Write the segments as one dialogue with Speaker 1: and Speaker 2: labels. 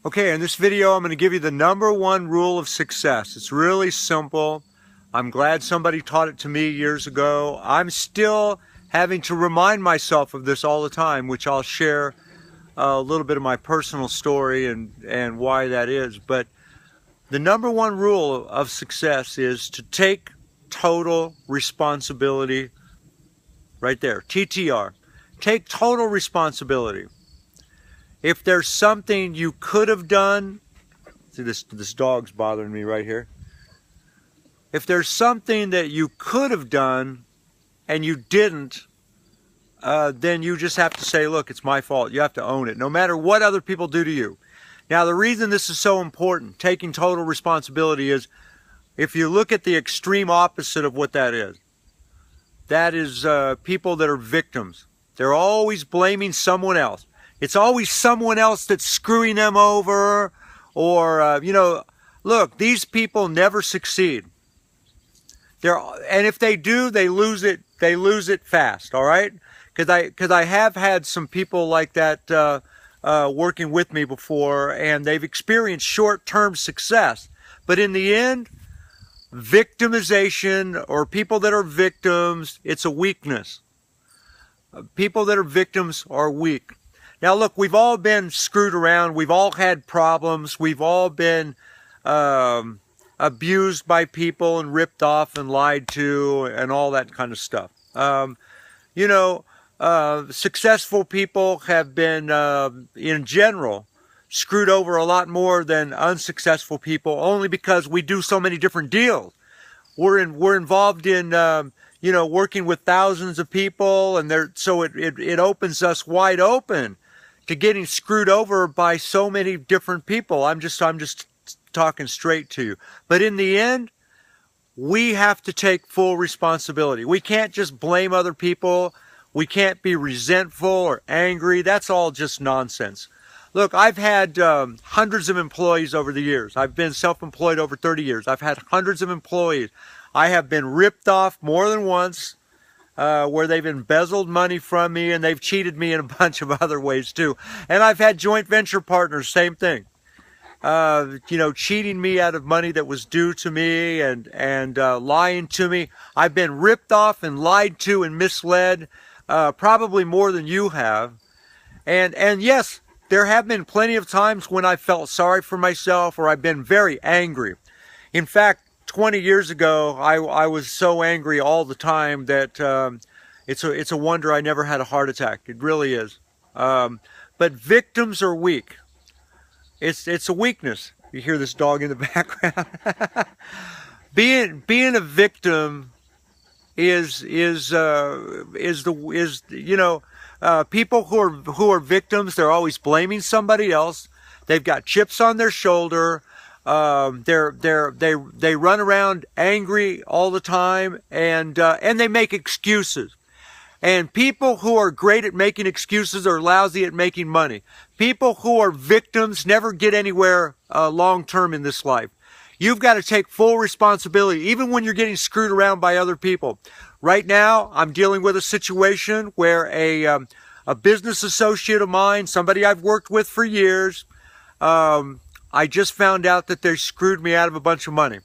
Speaker 1: Okay, in this video I'm going to give you the #1 rule of success. It's really simple. I'm glad somebody taught it to me years ago. I'm still having to remind myself of this all the time, which I'll share a little bit of my personal story and why that is. But the #1 rule of success is to take total responsibility. Right there, T.T.R. Take total responsibility. If there's something you could have done, see this dog's bothering me right here. If there's something that you could have done and you didn't, then you just have to say, look, it's my fault. You have to own it, no matter what other people do to you. Now, the reason this is so important, taking total responsibility, is if you look at the extreme opposite of what that is people that are victims. They're always blaming someone else. It's always someone else that's screwing them over, or, look, these people never succeed. And if they do, they lose it. They lose it fast. All right, because I have had some people like that working with me before, and they've experienced short-term success, but in the end, victimization, or people that are victims, it's a weakness. People that are victims are weak. Now look, we've all been screwed around. We've all had problems. We've all been abused by people and ripped off and lied to and all that kind of stuff. Successful people have been, in general, screwed over a lot more than unsuccessful people, only because we do so many different deals. We're involved in working with thousands of people, and so it opens us wide open to getting screwed over by so many different people. I'm just talking straight to you. But in the end, we have to take full responsibility. We can't just blame other people. We can't be resentful or angry. That's all just nonsense. Look, I've had hundreds of employees over the years. I've been self-employed over 30 years. I've had hundreds of employees. I have been ripped off more than once, where they've embezzled money from me, and they've cheated me in a bunch of other ways too. And I've had joint venture partners, same thing. Cheating me out of money that was due to me, and lying to me. I've been ripped off and lied to and misled, probably more than you have. And yes, there have been plenty of times when I felt sorry for myself, or I've been very angry. In fact, 20 years ago, I was so angry all the time that it's a wonder I never had a heart attack. It really is. But victims are weak. It's a weakness. You hear this dog in the background. Being a victim is people who are victims. They're always blaming somebody else. They've got chips on their shoulder. They run around angry all the time, and they make excuses. And people who are great at making excuses are lousy at making money. People who are victims never get anywhere long term in this life. You've got to take full responsibility, even when you're getting screwed around by other people. Right now, I'm dealing with a situation where a business associate of mine, somebody I've worked with for years, I just found out that they screwed me out of a bunch of money.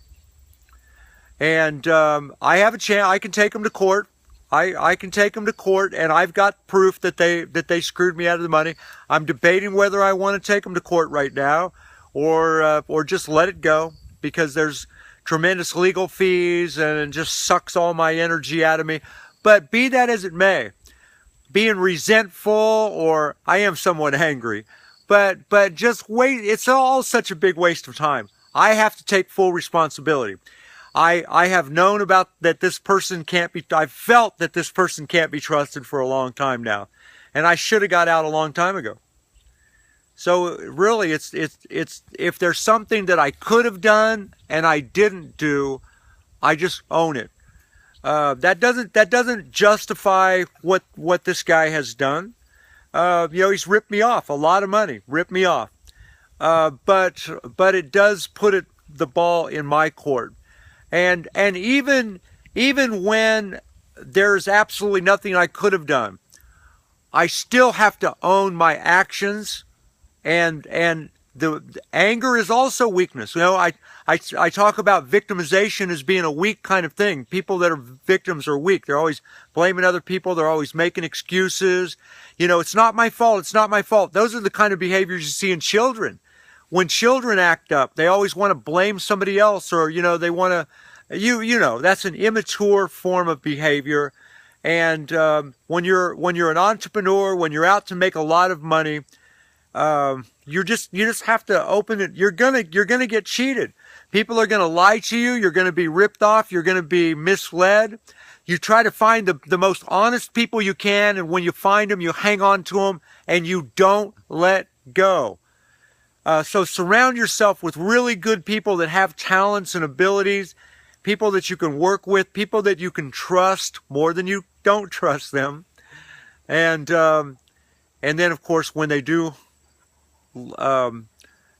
Speaker 1: And I have a chance. I can take them to court. I can take them to court, and I've got proof that they screwed me out of the money. I'm debating whether I want to take them to court right now, or just let it go, because there's tremendous legal fees, and it just sucks all my energy out of me. But be that as it may, being resentful, or I am somewhat angry, but just wait. It's all such a big waste of time. I have to take full responsibility. I have known about that this person can't be, I've felt that this person can't be trusted for a long time now. And I should have got out a long time ago. So really, it's if there's something that I could have done and I didn't do, I just own it. That doesn't justify what this guy has done. He's ripped me off a lot of money, ripped me off. But it does put the ball in my court. And even when there's absolutely nothing I could have done, I still have to own my actions and the anger is also weakness. You know, I talk about victimization as being a weak kind of thing. People that are victims are weak. They're always blaming other people. They're always making excuses. You know, it's not my fault. It's not my fault. Those are the kind of behaviors you see in children. When children act up, they always want to blame somebody else, or, you know, they want to, you know, that's an immature form of behavior. And when you're an entrepreneur, when you're out to make a lot of money, you just have to open it. You're gonna get cheated. People are gonna lie to you. You're gonna be ripped off. You're gonna be misled. You try to find the most honest people you can, and when you find them, you hang on to them, and you don't let go. So surround yourself with really good people that have talents and abilities, people that you can work with, people that you can trust more than you don't trust them. And then, of course, when they do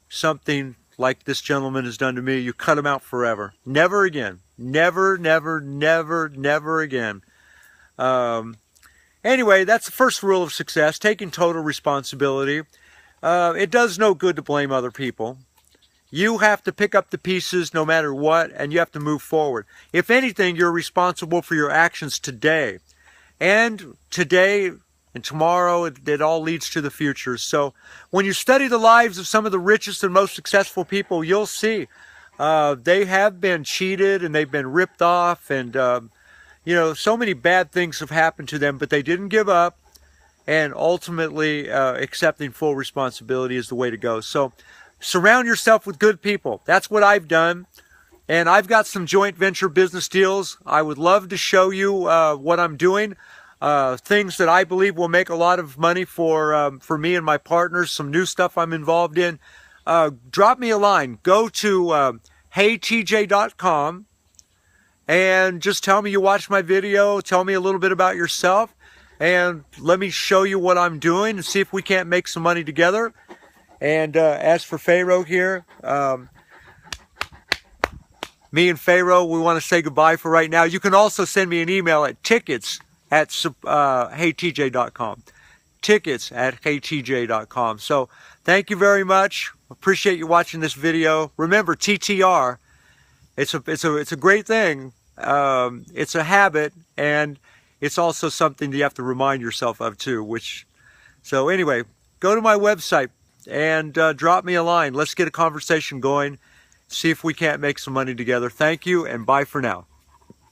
Speaker 1: something like this gentleman has done to me, you cut them out forever. Never again. Never, never, never, never again. Anyway, that's the first rule of success, taking total responsibility. It does no good to blame other people. You have to pick up the pieces no matter what, and you have to move forward. If anything, you're responsible for your actions today. And today and tomorrow, it all leads to the future. So when you study the lives of some of the richest and most successful people, you'll see they have been cheated and they've been ripped off. And, you know, so many bad things have happened to them, but they didn't give up. And ultimately, accepting full responsibility is the way to go. So surround yourself with good people. That's what I've done. And I've got some joint venture business deals. I would love to show you what I'm doing. Things that I believe will make a lot of money for me and my partners. Some new stuff I'm involved in. Drop me a line. Go to heytj.com and just tell me you watched my video. Tell me a little bit about yourself. And let me show you what I'm doing and see if we can't make some money together. And as for Pharaoh here, me and Pharaoh, we want to say goodbye for right now. You can also send me an email at tickets@heytj.com. Tickets@heytj.com. So thank you very much. Appreciate you watching this video. Remember, T.T.R. It's a great thing. It's a habit, and it's also something that you have to remind yourself of too. So anyway, go to my website and drop me a line. Let's get a conversation going. See if we can't make some money together. Thank you, and bye for now.